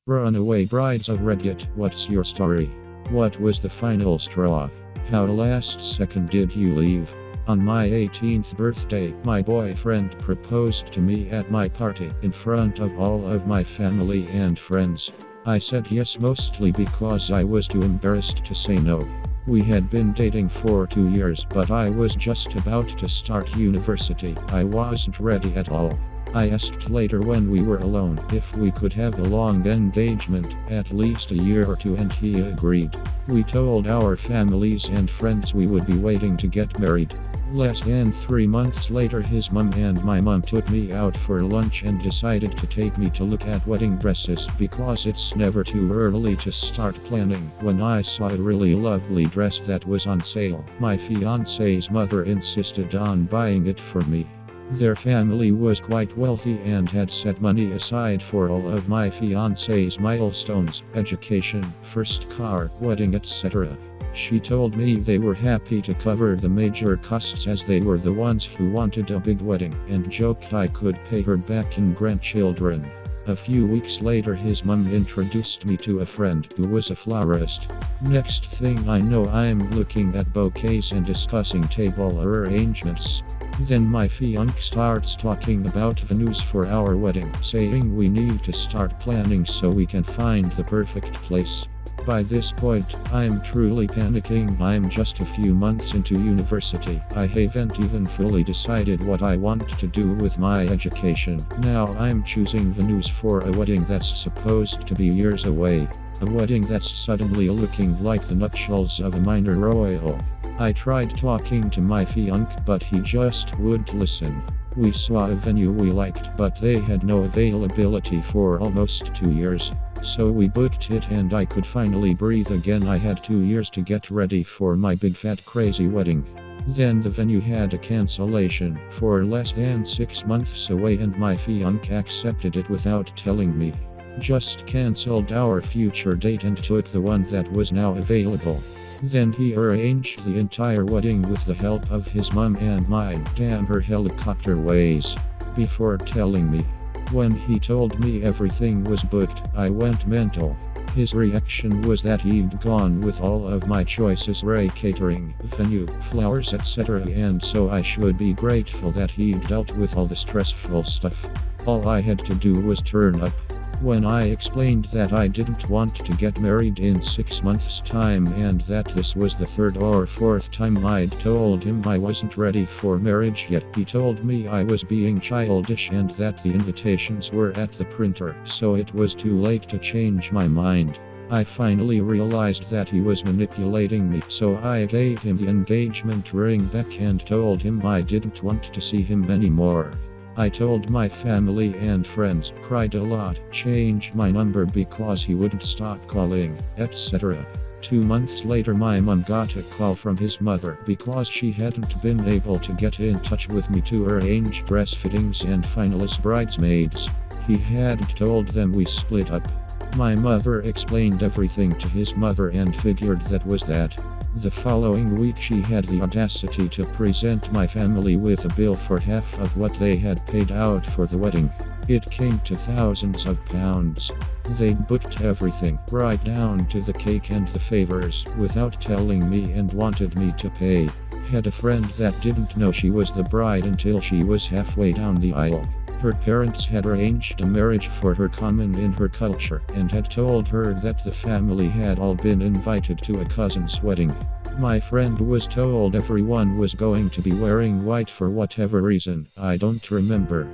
Runaway brides of Reddit, what's your story? What was the final straw? How last second did you leave? On my 18th birthday, my boyfriend proposed to me at my party in front of all of my family and friends. I said yes mostly because I was too embarrassed to say no. We had been dating for 2 years, but I was just about to start university. I wasn't ready at all. I asked later when we were alone if we could have a long engagement, at least a year or two, and he agreed. We told our families and friends we would be waiting to get married. Less than 3 months later, his mom and my mom took me out for lunch and decided to take me to look at wedding dresses because it's never too early to start planning. When I saw a really lovely dress that was on sale, my fiance's mother insisted on buying it for me. Their family was quite wealthy and had set money aside for all of my fiance's milestones, education, first car, wedding, etc. She told me they were happy to cover the major costs as they were the ones who wanted a big wedding, and joked I could pay her back in grandchildren. A few weeks later, his mom introduced me to a friend who was a florist. Next thing I know, I'm looking at bouquets and discussing table arrangements. Then my fiancé starts talking about venues for our wedding, saying we need to start planning so we can find the perfect place. By this point, I'm truly panicking. I'm just a few months into university. I haven't even fully decided what I want to do with my education. Now I'm choosing venues for a wedding that's supposed to be years away. A wedding that's suddenly looking like the nuptials of a minor royal. I tried talking to my fiancé, but he just wouldn't listen. We saw a venue we liked, but they had no availability for almost 2 years. So we booked it and I could finally breathe again. I had 2 years to get ready for my big fat crazy wedding. Then the venue had a cancellation for less than 6 months away, and my fiancé accepted it without telling me. Just cancelled our future date and took the one that was now available. Then he arranged the entire wedding with the help of his mom and mine. Damn, her helicopter ways. Before telling me. When he told me everything was booked, I went mental. His reaction was that he'd gone with all of my choices: catering, venue, flowers, etc. And so I should be grateful that he'd dealt with all the stressful stuff. All I had to do was turn up. When I explained that I didn't want to get married in 6 months' time and that this was the 3rd or 4th time I'd told him I wasn't ready for marriage yet, he told me I was being childish and that the invitations were at the printer, so it was too late to change my mind. I finally realized that he was manipulating me, so I gave him the engagement ring back and told him I didn't want to see him anymore. I told my family and friends, cried a lot, changed my number because he wouldn't stop calling, etc. 2 months later, my mom got a call from his mother because she hadn't been able to get in touch with me to arrange dress fittings and finalist bridesmaids. He hadn't told them we split up. My mother explained everything to his mother and figured that was that. The following week, she had the audacity to present my family with a bill for half of what they had paid out for the wedding. It came to thousands of pounds. They'd booked everything, right down to the cake and the favors, without telling me and wanted me to pay. Had a friend that didn't know she was the bride until she was halfway down the aisle. Her parents had arranged a marriage for her common in her culture and had told her that the family had all been invited to a cousin's wedding. My friend was told everyone was going to be wearing white for whatever reason, I don't remember.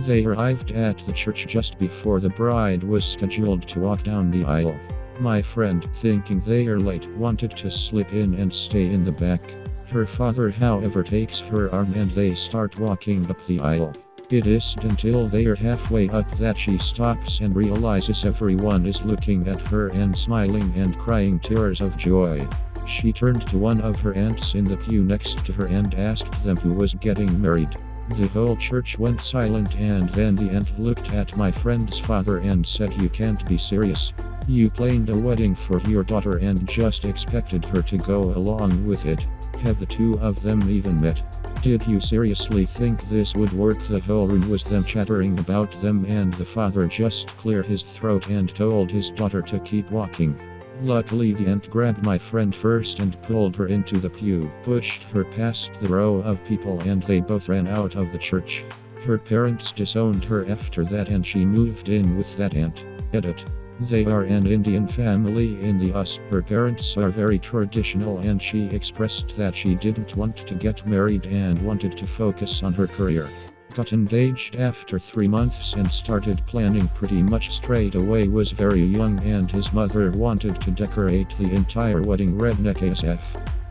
They arrived at the church just before the bride was scheduled to walk down the aisle. My friend, thinking they are late, wanted to slip in and stay in the back. Her father, however, takes her arm and they start walking up the aisle. It isn't until they are halfway up that she stops and realizes everyone is looking at her and smiling and crying tears of joy. She turned to one of her aunts in the pew next to her and asked them who was getting married. The whole church went silent, and then the aunt looked at my friend's father and said, "You can't be serious. You planned a wedding for your daughter and just expected her to go along with it. Have the two of them even met?" Did you seriously think this would work? The whole room was them chattering about them, and the father just cleared his throat and told his daughter to keep walking. Luckily the aunt grabbed my friend first and pulled her into the pew, pushed her past the row of people, and they both ran out of the church. Her parents disowned her after that, and she moved in with that aunt. Edit. They are an Indian family in the US. Her parents are very traditional, and she expressed that she didn't want to get married and wanted to focus on her career. Got engaged after 3 months and started planning pretty much straight away. Was very young, and his mother wanted to decorate the entire wedding redneck ASF.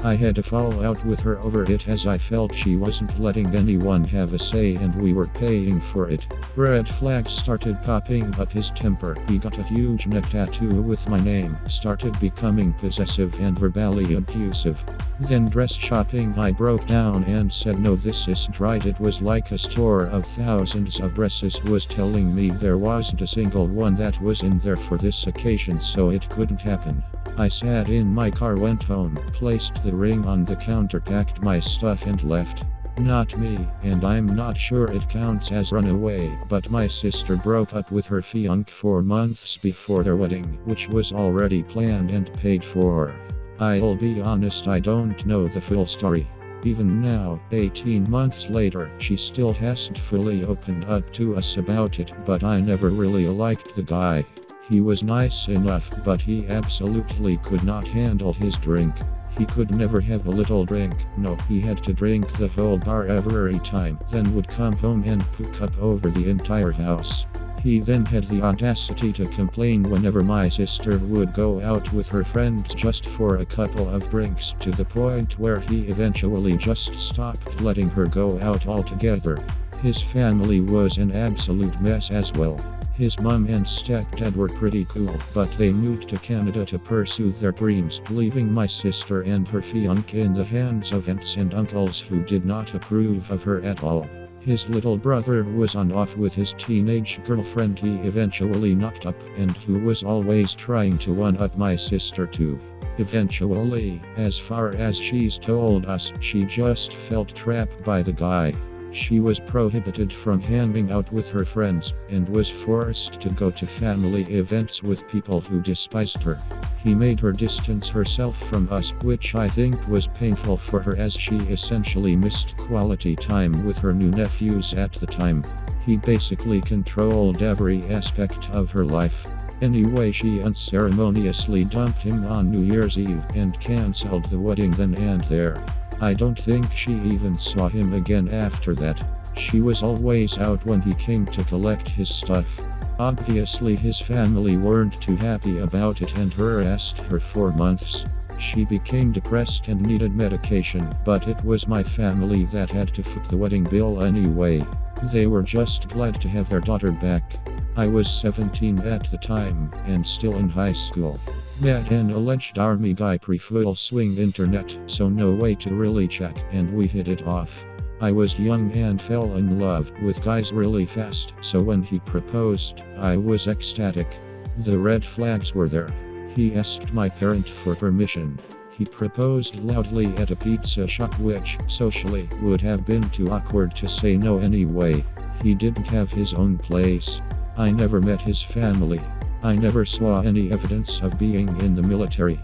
I had a fallout with her over it, as I felt she wasn't letting anyone have a say and we were paying for it. Red flags started popping up. His temper. He got a huge neck tattoo with my name, started becoming possessive and verbally abusive. Then dress shopping. I broke down and said no, this isn't right. It was like a store of thousands of dresses was telling me there wasn't a single one that was in there for this occasion, so it couldn't happen. I sat in my car, went home, placed the ring on the counter, packed my stuff and left. Not me, and I'm not sure it counts as runaway, but my sister broke up with her fiancé 4 months before their wedding, which was already planned and paid for. I'll be honest, I don't know the full story. Even now, 18 months later, she still hasn't fully opened up to us about it, but I never really liked the guy. He was nice enough, but he absolutely could not handle his drink. He could never have a little drink. No, he had to drink the whole bar every time, then would come home and puke up over the entire house. He then had the audacity to complain whenever my sister would go out with her friends just for a couple of drinks, to the point where he eventually just stopped letting her go out altogether. His family was an absolute mess as well. His mom and stepdad were pretty cool, but they moved to Canada to pursue their dreams, leaving my sister and her fiancé in the hands of aunts and uncles who did not approve of her at all. His little brother was on off with his teenage girlfriend he eventually knocked up, and who was always trying to one-up my sister too. Eventually, as far as she's told us, she just felt trapped by the guy. She was prohibited from hanging out with her friends, and was forced to go to family events with people who despised her. He made her distance herself from us, which I think was painful for her, as she essentially missed quality time with her new nephews at the time. He basically controlled every aspect of her life. Anyway, she unceremoniously dumped him on New Year's Eve and cancelled the wedding then and there. I don't think she even saw him again after that. She was always out when he came to collect his stuff. Obviously his family weren't too happy about it and harassed her for months. She became depressed and needed medication, but it was my family that had to foot the wedding bill anyway. They were just glad to have their daughter back. I was 17 at the time, and still in high school. Met an alleged army guy pre-full swing internet, so no way to really check, and we hit it off. I was young and fell in love with guys really fast, so when he proposed, I was ecstatic. The red flags were there. He asked my parent for permission. He proposed loudly at a pizza shop, which, socially, would have been too awkward to say no anyway. He didn't have his own place. I never met his family. I never saw any evidence of being in the military.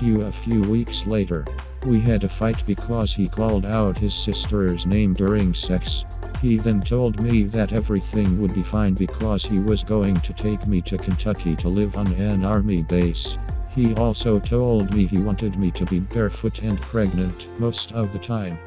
A few weeks later, we had a fight because he called out his sister's name during sex. He then told me that everything would be fine because he was going to take me to Kentucky to live on an army base. He also told me he wanted me to be barefoot and pregnant most of the time.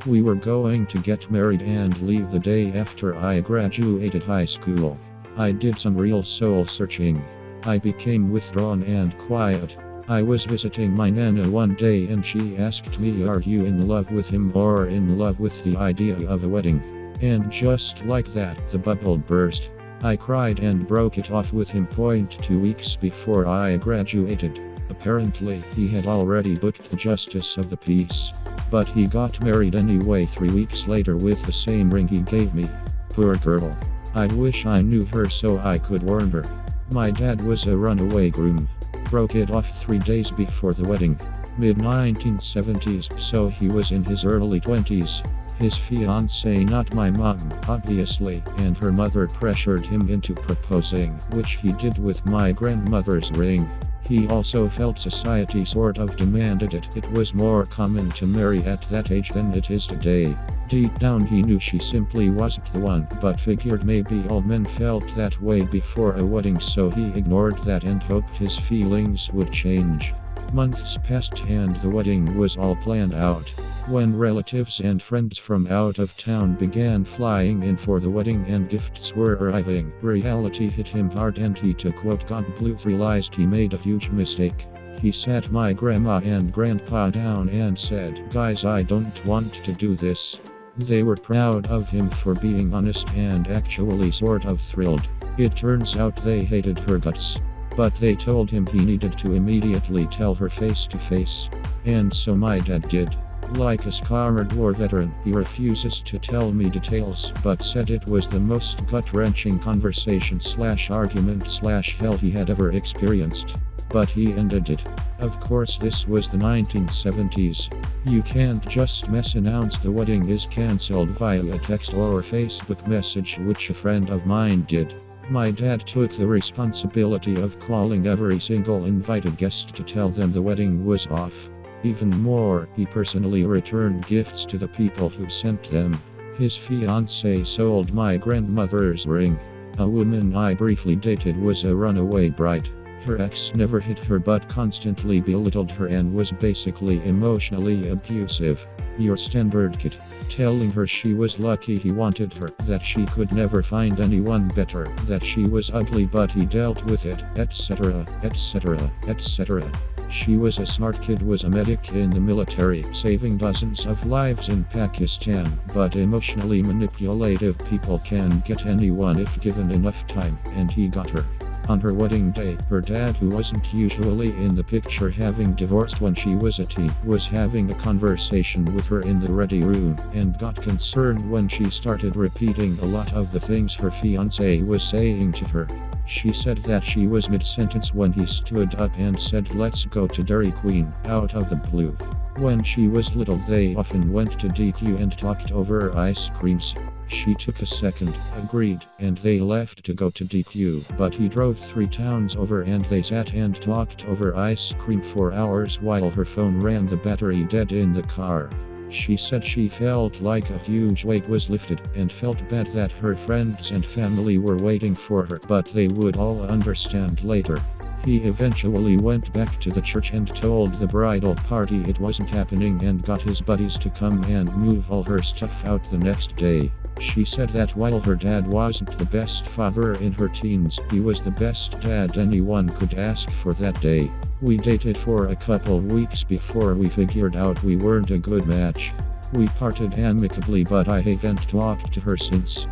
We were going to get married and leave the day after I graduated high school. I did some real soul searching. I became withdrawn and quiet. I was visiting my nana one day and she asked me, "Are you in love with him or in love with the idea of a wedding?" And just like that, the bubble burst. I cried and broke it off with him. 2 weeks before I graduated. Apparently, he had already booked the justice of the peace. But he got married anyway 3 weeks later with the same ring he gave me. Poor girl. I wish I knew her so I could warn her. My dad was a runaway groom. broke it off 3 days before the wedding. Mid-1970s, so he was in his early 20s. His fiancée, not my mom, obviously, and her mother pressured him into proposing, which he did with my grandmother's ring. He also felt society sort of demanded it. It was more common to marry at that age than it is today. Deep down he knew she simply wasn't the one, but figured maybe all men felt that way before a wedding, so he ignored that and hoped his feelings would change. Months passed and the wedding was all planned out. When relatives and friends from out of town began flying in for the wedding and gifts were arriving, reality hit him hard and he took what God blew, realized he made a huge mistake. He sat my grandma and grandpa down and said, "Guys, I don't want to do this." They were proud of him for being honest and actually sort of thrilled. It turns out they hated her guts. But they told him he needed to immediately tell her face to face. And so my dad did. Like a scarred war veteran, he refuses to tell me details, but said it was the most gut-wrenching conversation/argument/hell he had ever experienced. But he ended it. Of course, this was the 1970s. You can't just announce the wedding is cancelled via a text or Facebook message, which a friend of mine did. My dad took the responsibility of calling every single invited guest to tell them the wedding was off. Even more, he personally returned gifts to the people who sent them. His fiancée sold my grandmother's ring. A woman I briefly dated was a runaway bride. Her ex never hit her but constantly belittled her and was basically emotionally abusive. Your standard kid. Telling her she was lucky he wanted her, that she could never find anyone better, that she was ugly but he dealt with it, etc., etc., etc. She was a smart kid, was a medic in the military, saving dozens of lives in Pakistan, but emotionally manipulative people can get anyone if given enough time, and he got her. On her wedding day, her dad, who wasn't usually in the picture having divorced when she was a teen, was having a conversation with her in the ready room, and got concerned when she started repeating a lot of the things her fiancé was saying to her. She said that she was mid-sentence when he stood up and said, "Let's go to Dairy Queen," out of the blue. When she was little, they often went to DQ and talked over ice creams. She took a second, agreed, and they left to go to DQ, but he drove 3 towns over and they sat and talked over ice cream for hours while her phone ran the battery dead in the car. She said she felt like a huge weight was lifted and felt bad that her friends and family were waiting for her, but they would all understand later. He eventually went back to the church and told the bridal party it wasn't happening and got his buddies to come and move all her stuff out the next day. She said that while her dad wasn't the best father in her teens, he was the best dad anyone could ask for that day. We dated for a couple weeks before we figured out we weren't a good match. We parted amicably, but I haven't talked to her since.